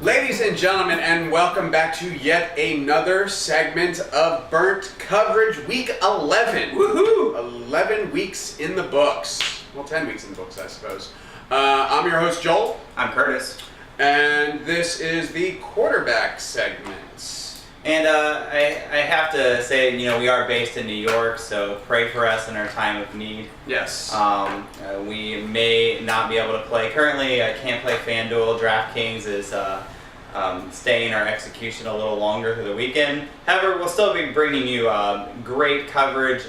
Ladies and gentlemen, and welcome back to yet another segment of Burnt Coverage Week 11. Woohoo! 11 weeks in the books. Well, 10 weeks in the books, I suppose. I'm your host, Joel. I'm Curtis. And this is the quarterback segment. And I have to say, we are based in New York, so pray for us in our time of need. Yes. We may not be able to play. Currently, I can't play FanDuel. DraftKings is staying our execution a little longer through the weekend. However, we'll still be bringing you great burn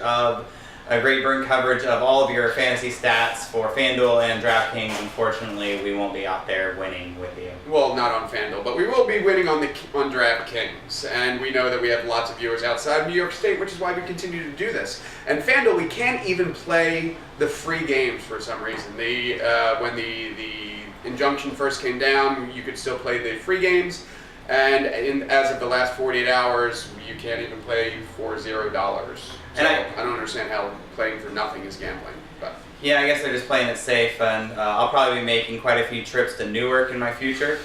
coverage of all of your fantasy stats for FanDuel and DraftKings. Unfortunately, we won't be out there winning with you. Well, not on FanDuel, but we will be winning on DraftKings. And we know that we have lots of viewers outside of New York State, which is why we continue to do this. And FanDuel, we can't even play the free games for some reason. When the injunction first came down, you could still play the free games. And as of the last 48 hours, you can't even play for $0. So I don't understand how playing for nothing is gambling. But yeah, I guess they're just playing it safe, and I'll probably be making quite a few trips to Newark in my future,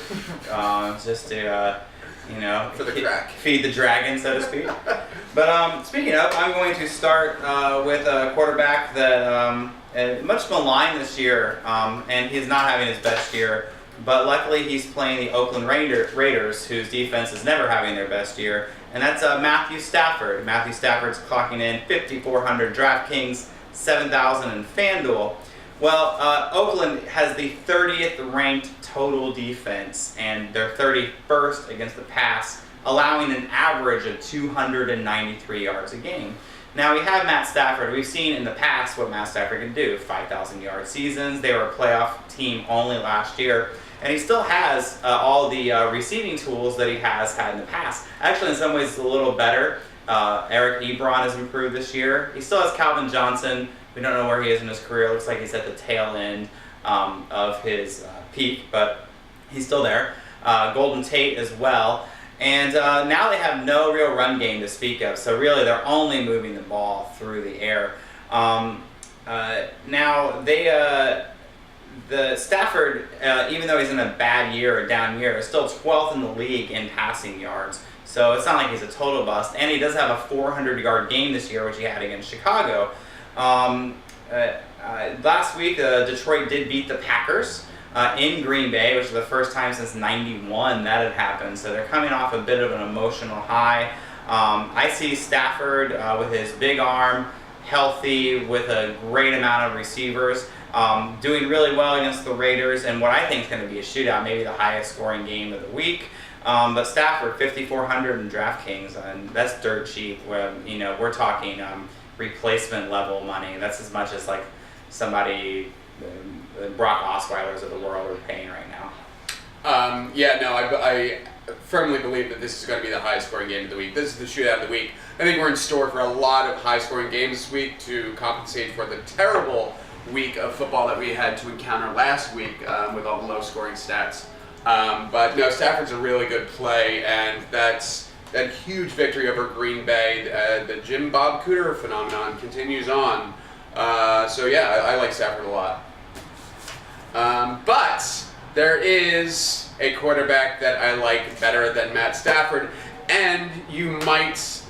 just to, for the crack. Feed the dragon, so to speak. But speaking of, I'm going to start with a quarterback that much maligned this year, and he's not having his best year. But luckily, he's playing the Oakland Raiders, whose defense is never having their best year, and that's Matthew Stafford. Matthew Stafford's clocking in 5,400 DraftKings, 7,000 in FanDuel. Well, Oakland has the 30th ranked total defense, and they're 31st against the pass, allowing an average of 293 yards a game. Now, we have Matt Stafford. We've seen in the past what Matt Stafford can do, 5,000-yard seasons. They were a playoff team only last year. And he still has all the receiving tools that he has had in the past. Actually, in some ways, it's a little better. Eric Ebron has improved this year. He still has Calvin Johnson. We don't know where he is in his career. It looks like he's at the tail end of his peak, but he's still there. Golden Tate as well. And now they have no real run game to speak of. So really, they're only moving the ball through the air. Now, the Stafford, even though he's in a bad year, a down year, is still 12th in the league in passing yards. So it's not like he's a total bust. And he does have a 400-yard game this year, which he had against Chicago. Last week, Detroit did beat the Packers in Green Bay, which is the first time since '91 that had happened. So they're coming off a bit of an emotional high. I see Stafford with his big arm, healthy, with a great amount of receivers, doing really well against the Raiders, and what I think is going to be a shootout, maybe the highest scoring game of the week. But Stafford, 5,400 in DraftKings, and that's dirt cheap. We're talking replacement level money. That's as much as like somebody, Brock Osweiler's of the world, are paying right now. I firmly believe that this is going to be the highest scoring game of the week. This is the shootout of the week. I think we're in store for a lot of high scoring games this week to compensate for the terrible week of football that we had to encounter last week with all the low scoring stats. But no, Stafford's a really good play, and that's that huge victory over Green Bay. The Jim Bob Cooter phenomenon continues on. I like Stafford a lot. But there is a quarterback that I like better than Matt Stafford, and you might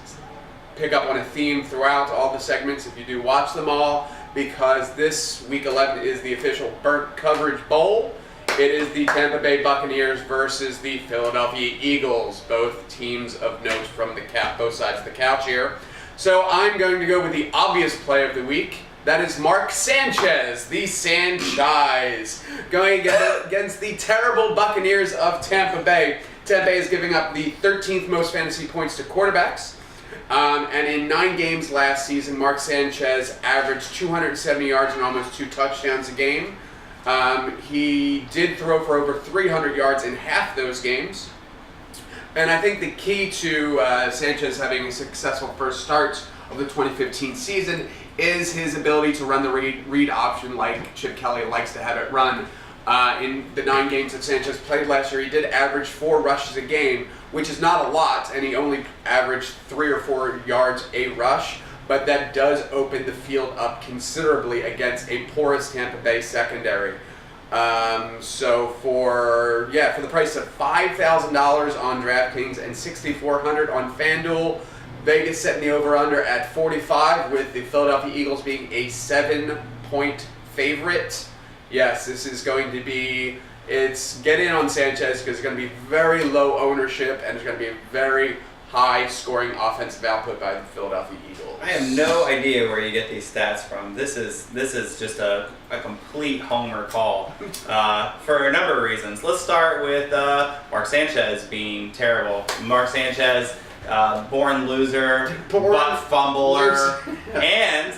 pick up on a theme throughout all the segments if you do watch them all, because this Week 11 is the official Burnt Coverage Bowl. It is the Tampa Bay Buccaneers versus the Philadelphia Eagles, both teams of note from both sides of the couch here. So I'm going to go with the obvious play of the week. That is Mark Sanchez, the Sanchez, going against the terrible Buccaneers of Tampa Bay. Tampa Bay is giving up the 13th most fantasy points to quarterbacks. And in 9 games last season, Mark Sanchez averaged 270 yards and almost 2 touchdowns a game. He did throw for over 300 yards in half those games. And I think the key to Sanchez having a successful first start of the 2015 season is his ability to run the read option like Chip Kelly likes to have it run. In the 9 games that Sanchez played last year, he did average 4 rushes a game, which is not a lot, and he only averaged 3 or 4 yards a rush, but that does open the field up considerably against a porous Tampa Bay secondary. So for the price of $5,000 on DraftKings and $6,400 on FanDuel, Vegas setting the over/under at 45, with the Philadelphia Eagles being a 7-point favorite. Yes, this is going to be. It's get in on Sanchez because it's going to be very low ownership and it's going to be a very high scoring offensive output by the Philadelphia Eagles. I have no idea where you get these stats from. This is just a complete homer call for a number of reasons. Let's start with Mark Sanchez being terrible. Mark Sanchez, born loser, butt fumbler, and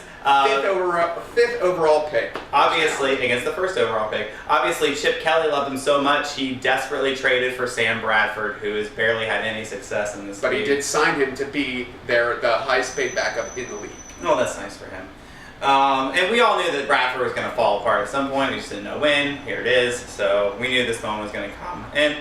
fifth overall pick. Obviously, against the first overall pick. Obviously, Chip Kelly loved him so much, he desperately traded for Sam Bradford, who has barely had any success in this league. But he did sign him to be the highest paid backup in the league. Oh, that's nice for him. And we all knew that Bradford was going to fall apart at some point. We just didn't know when. Here it is. So we knew this moment was going to come. And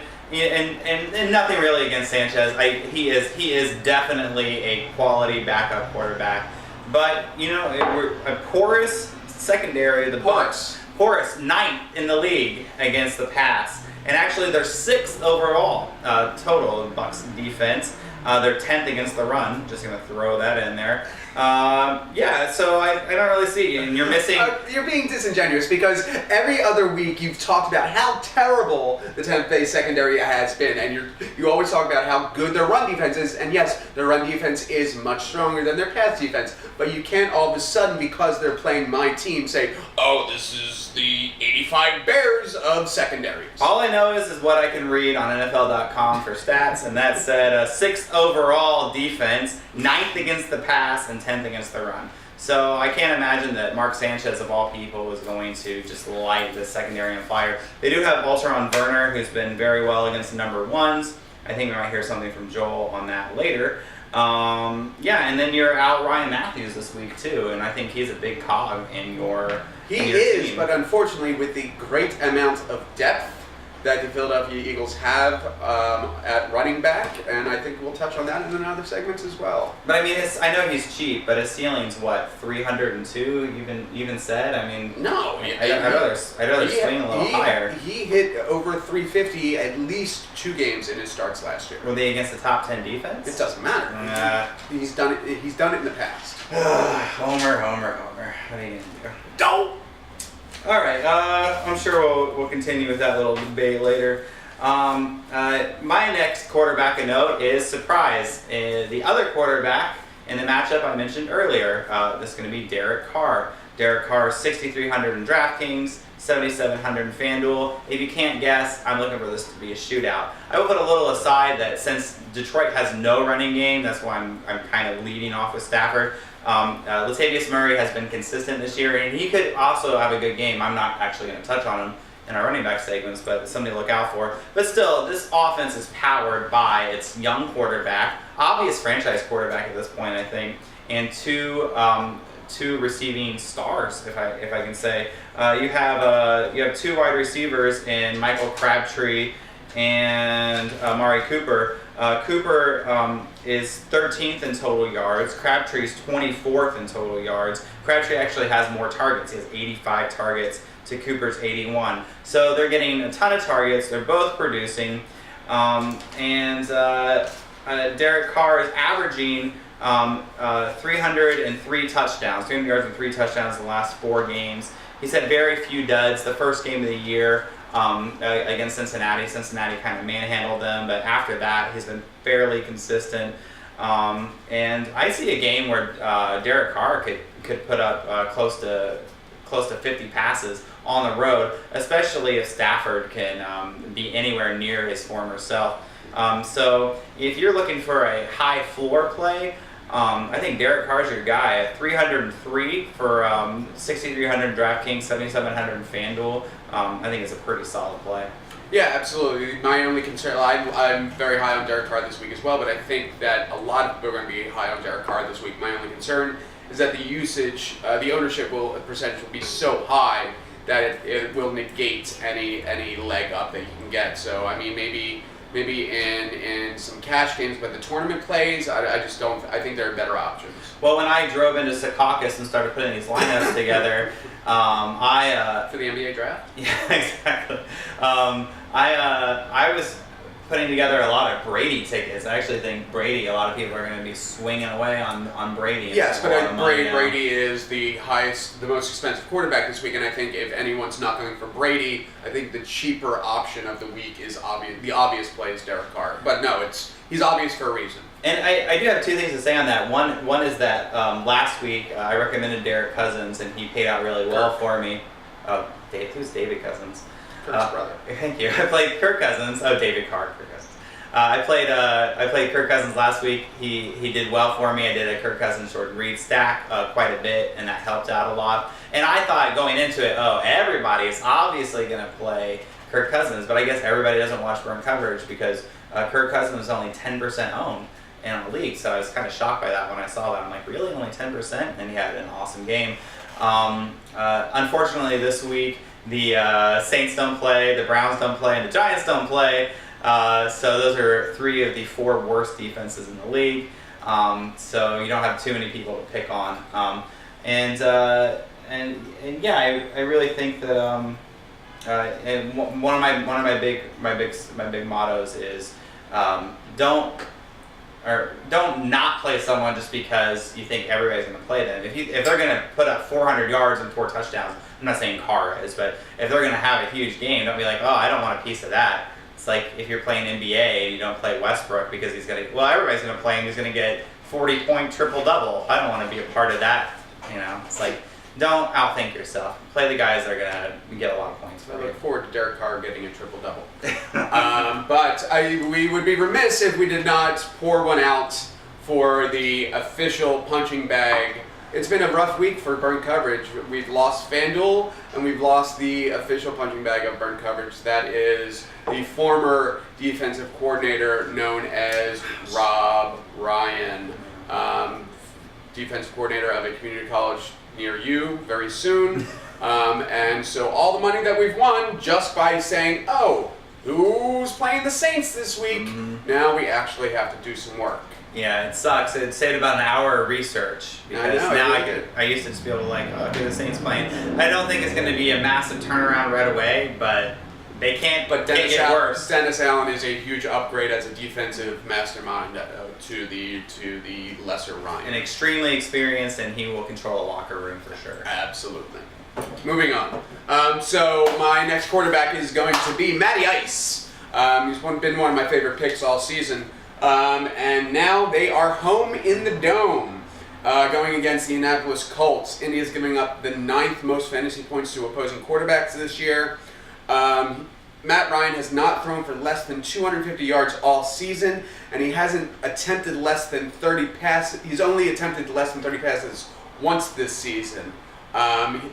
nothing really against Sanchez. He is definitely a quality backup quarterback. But, we're a porous secondary. The Bucs. Porous, 9th in the league against the pass. And actually, they're 6th overall total in Bucs defense. They're 10th against the run. Just going to throw that in there. So I don't really see. And you're missing. You're being disingenuous because every other week you've talked about how terrible the Tampa Bay secondary has been, and you always talk about how good their run defense is. And yes, their run defense is much stronger than their pass defense. But you can't all of a sudden, because they're playing my team, say, "Oh, this is the '85 Bears of secondaries." All I know is what I can read on NFL.com for stats, and that said 6th overall defense, 9th against the pass, and 10th against the run. So I can't imagine that Mark Sanchez, of all people, is going to just light the secondary on fire. They do have Alteron Werner, who's been very well against the number ones. I think we might hear something from Joel on that later. And then you're out Ryan Matthews this week too, and I think he's a big cog in your team. But But unfortunately, with the great amount of depth that the Philadelphia Eagles have at running back, and I think we'll touch on that in other segments as well. But I mean, I know he's cheap, but his ceiling's what, 302? Even said. I mean, no, I'd rather swing a little higher. He hit over 350 at least 2 games in his starts last year. Were they against the top 10 defense? It doesn't matter. He's done it. He's done it in the past. Homer. What are you gonna do? Don't. All right, I'm sure we'll continue with that little debate later. My next quarterback of note is surprise. The other quarterback in the matchup I mentioned earlier, this is going to be Derek Carr. Derek Carr, 6,300 in DraftKings, 7,700 in FanDuel. If you can't guess, I'm looking for this to be a shootout. I will put a little aside that since Detroit has no running game, that's why I'm kind of leading off with Stafford. Latavius Murray has been consistent this year, and he could also have a good game. I'm not actually going to touch on him in our running back segments, but something to look out for. But still, this offense is powered by its young quarterback, obvious franchise quarterback at this point, I think, and two receiving stars, if I can say. You have 2 wide receivers in Michael Crabtree and Amari Cooper. Cooper is 13th in total yards. Crabtree's 24th in total yards. Crabtree actually has more targets. He has 85 targets to Cooper's 81. So they're getting a ton of targets. They're both producing. Derek Carr is averaging 303 touchdowns, 300 yards and 3 touchdowns in the last 4 games. He's had very few duds. The first game of the year against Cincinnati kind of manhandled them, but after that he's been fairly consistent. And I see a game where Derek Carr could put up close to 50 passes on the road, especially if Stafford can be anywhere near his former self. So if you're looking for a high floor play, I think Derek Carr's your guy at 303 for 6,300 DraftKings, 7,700 in FanDuel. I think it's a pretty solid play. Yeah, absolutely. My only concern, I'm very high on Derek Carr this week as well, but I think that a lot of people are going to be high on Derek Carr this week. My only concern is that the usage, the ownership percentage will be so high that it will negate any leg up that you can get. So, I mean, maybe maybe in some cash games, but the tournament plays, I just don't. I think there are better options. Well, when I drove into Secaucus and started putting these lineups together, For the NBA draft? Yeah, exactly. I was putting together a lot of Brady tickets. I actually think Brady, a lot of people are going to be swinging away on Brady. Yes, but Brady is the most expensive quarterback this week, and I think if anyone's not going for Brady, I think the cheaper option of the week is obvious. The obvious play is Derek Carr, but no, he's obvious for a reason. And I do have two things to say on that. One is that last week I recommended Derek Cousins, and he paid out really well for me. Oh, who's David Cousins? Kirk's brother. Thank you. I played Kirk Cousins. Oh, David Carr, Kirk Cousins. I played Kirk Cousins last week. He did well for me. I did a Kirk Cousins Jordan Reed stack quite a bit, and that helped out a lot. And I thought going into it, everybody's obviously going to play Kirk Cousins, but I guess everybody doesn't watch burn coverage because Kirk Cousins was only 10% owned in the league, so I was kind of shocked by that when I saw that. I'm like, really, only 10%? And he had an awesome game. Unfortunately, this week the Saints don't play, the Browns don't play, and the Giants don't play. So those are 3 of the 4 worst defenses in the league. So you don't have too many people to pick on. And yeah, I really think that and one of my big mottos is don't not play someone just because you think everybody's going to play them. If they're going to put up 400 yards and 4 touchdowns, I'm not saying Carr is, but if they're going to have a huge game, don't be like, I don't want a piece of that. It's like if you're playing NBA and you don't play Westbrook because he's going to, everybody's going to play and he's going to get 40-point triple-double. I don't want to be a part of that. It's like, don't outthink yourself. Play the guys that are going to get a lot of points for I you. look forward to Derek Carr getting a triple-double. But we would be remiss if we did not pour one out for the official punching bag. It's been a rough week for burn coverage. We've lost FanDuel, and we've lost the official punching bag of burn coverage. That is the former defensive coordinator known as Rob Ryan, defensive coordinator of a community college near you very soon. And so all the money that we've won just by saying, who's playing the Saints this week? Now we actually have to do some work. Yeah, it sucks. It saved about an hour of research because I used to just be able to who the Saints playing. I don't think it's going to be a massive turnaround right away, but they can't. But Dennis get worse. Dennis Allen is a huge upgrade as a defensive mastermind to the lesser Ryan. And extremely experienced, and he will control a locker room for sure. Absolutely. Moving on. So my next quarterback is going to be Matty Ice. He's been one of my favorite picks all season. And now they are home in the Dome, going against the Indianapolis Colts. India's giving up the 9th most fantasy points to opposing quarterbacks this year. Matt Ryan has not thrown for less than 250 yards all season, and he hasn't attempted less than 30 passes. He's only attempted less than 30 passes once this season.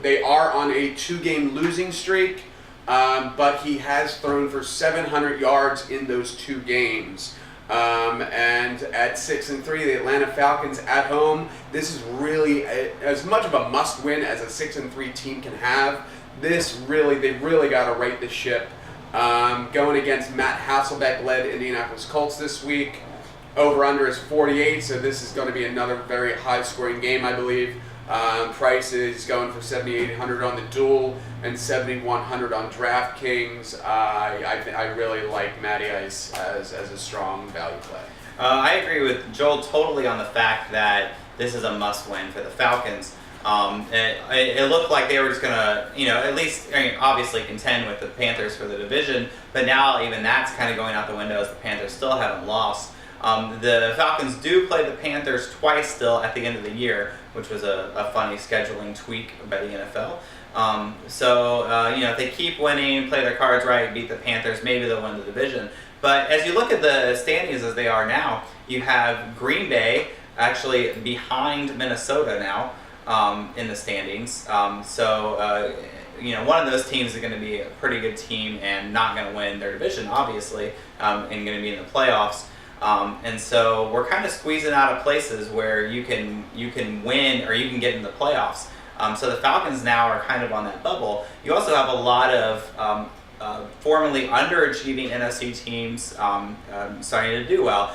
They are on a 2-game losing streak, but he has thrown for 700 yards in those 2 games. And at 6-3, the Atlanta Falcons at home. This is really as much of a must-win as a 6-3 team can have. They've really got to right the ship. Going against Matt Hasselbeck-led Indianapolis Colts this week. Over/under is 48, so this is going to be another very high-scoring game, I believe. Price is going for $7,800 on the duel and $7,100 on DraftKings. I really like Matty Ice as a strong value play. I agree with Joel totally on the fact that this is a must-win for the Falcons. It looked like they were just gonna, at least, obviously contend with the Panthers for the division, but now even that's kind of going out the window as the Panthers still haven't lost. The Falcons do play the Panthers twice still at the end of the year, which was a funny scheduling tweak by the NFL. If they keep winning, play their cards right, beat the Panthers, maybe they'll win the division. But as you look at the standings as they are now, you have Green Bay actually behind Minnesota now in the standings. One of those teams is going to be a pretty good team and not going to win their division, obviously, and going to be in the playoffs. And so we're kind of squeezing out of places where you can win or you can get in the playoffs. So the Falcons now are kind of on that bubble. You also have a lot of formerly underachieving NFC teams starting to do well.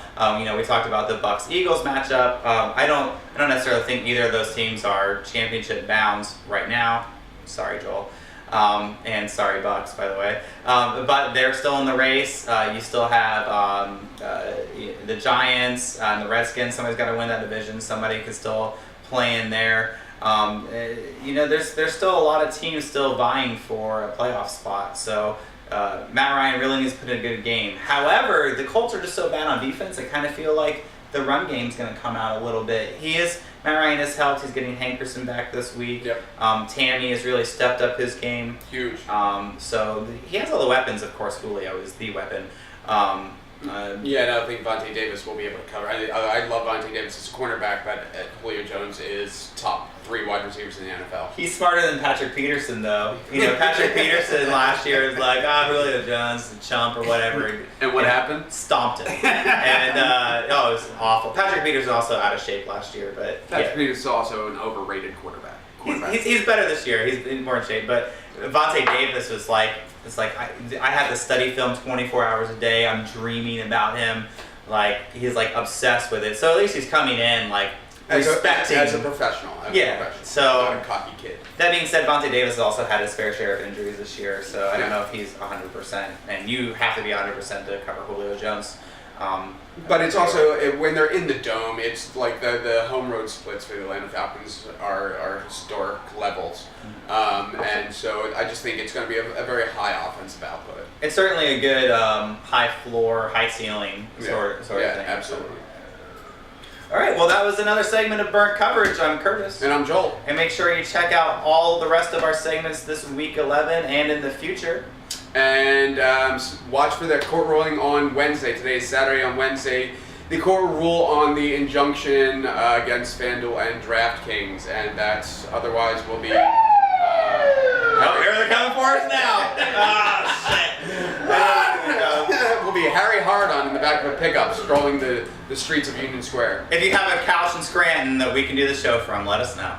We talked about the Bucs-Eagles matchup. I don't necessarily think either of those teams are championship bounds right now. Sorry, Joel. And sorry, Bucks, by the way. But they're still in the race. You still have the Giants and the Redskins. Somebody's got to win that division. Somebody could still play in there. There's still a lot of teams still vying for a playoff spot. So Matt Ryan really needs to put in a good game. However, the Colts are just so bad on defense. I kind of feel like the run game's going to come out a little bit. Matt Ryan has helped. He's getting Hankerson back this week. Yep. Tammy has really stepped up his game. Huge. So he has all the weapons. Of course, Julio is the weapon. I don't think Vontae Davis will be able to cover. I love Vontae Davis as a cornerback, but Julio Jones is top 3 wide receivers in the NFL. He's smarter than Patrick Peterson, though. Patrick Peterson last year was like, Julio Jones, a chump or whatever. And what happened? Stomped him. And, it was awful. Patrick Peterson also out of shape last year, but Patrick Peterson is also an overrated quarterback. He's better this year. He's more in shape. But Vontae Davis was like, I have to study film 24 hours a day. I'm dreaming about him. He's obsessed with it. So at least he's coming in respecting as a professional. So not a cocky kid. That being said, Vontae Davis has also had his fair share of injuries this year. So I don't know if he's 100%. And you have to be 100% to cover Julio Jones. But it's also, when they're in the dome, it's like the home road splits for the Atlanta Falcons are historic levels. And so I just think it's going to be a very high offensive output. It's certainly a good high floor, high ceiling sort of thing. Yeah, absolutely. All right, well, that was another segment of Burnt Coverage. I'm Curtis. And I'm Joel. And make sure you check out all the rest of our segments this week 11 and in the future. And watch for the court ruling on Wednesday. Today is Saturday. On Wednesday, the court will rule on the injunction against FanDuel and DraftKings, and that otherwise will be. Here they're coming for us now. Shit. Will be Harry Hardon in the back of a pickup strolling the streets of Union Square. If you have a couch in Scranton that we can do the show from, let us know.